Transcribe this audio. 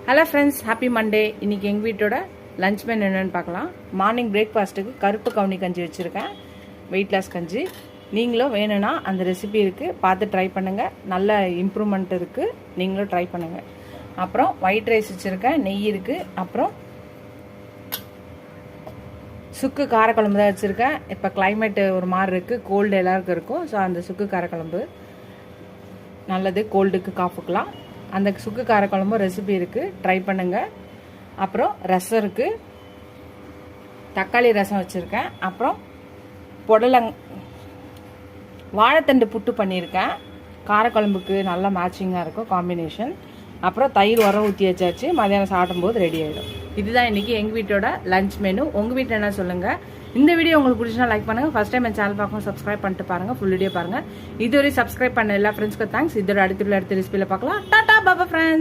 Hello friends, happy Monday. இன்றைக்கி எங்கள் வீட்டோட லஞ்ச் மெனு என்னென்னு பார்க்கலாம். மார்னிங் பிரேக்ஃபாஸ்ட்டுக்கு கருப்பு கவுனி கஞ்சி வச்சுருக்கேன், வெயிட் லாஸ் கஞ்சி. நீங்களும் வேணும்னா அந்த ரெசிபி இருக்குது, பார்த்து ட்ரை பண்ணுங்கள். நல்ல இம்ப்ரூவ்மெண்ட் இருக்குது, நீங்களும் ட்ரை பண்ணுங்கள். அப்புறம் ஒயிட் ரைஸ் வச்சுருக்கேன், நெய் இருக்குது. அப்புறம் சுக்கு காரக்குழம்பு தான் வச்சுருக்கேன். இப்போ கிளைமேட்டு ஒரு மாதிரி இருக்குது, கோல்டு எல்லாருக்கும் இருக்கும். ஸோ அந்த சுக்கு காரக்குழம்பு நல்லது, கோல்டுக்கு காஃபுக்கெலாம். அந்த சுக்கு காரக்குழம்பு ரெசிபி இருக்குது, ட்ரை பண்ணுங்கள். அப்புறம் ரசம் இருக்குது, தக்காளி ரசம் வச்சுருக்கேன். அப்புறம் வாழைத்தண்டு புட்டு பண்ணியிருக்கேன், காரக்குழம்புக்கு நல்லா மேட்சிங்காக இருக்கும் காம்பினேஷன். அப்புறம் தயிர் உரம் ஊற்றி வச்சாச்சு, மதியானம் சாப்பிடும்போது ரெடி ஆகிடும். இதுதான் இன்றைக்கி எங்கள் வீட்டோட லஞ்ச் மெனு. உங்கள் வீட்டில் என்ன சொல்லுங்கள். இந்த வீடியோ உங்களுக்கு பிடிச்சினா லைக் பண்ணுங்கள். ஃபஸ்ட் டைம் என் சேனல் பார்க்கணும், சப்ஸ்கிரைப் பண்ணிட்டு பாருங்கள், ஃபுல் வீடியோ பாருங்கள். இதுவரை சப்ஸ்கிரைப் பண்ண எல்லா ஃப்ரெண்ட்ஸ்க்கு தேங்க்ஸ். இதோட அடுத்த ரெசிபியில் பார்க்கலாம். டாடா பாபா ஃப்ரெண்ட்ஸ்.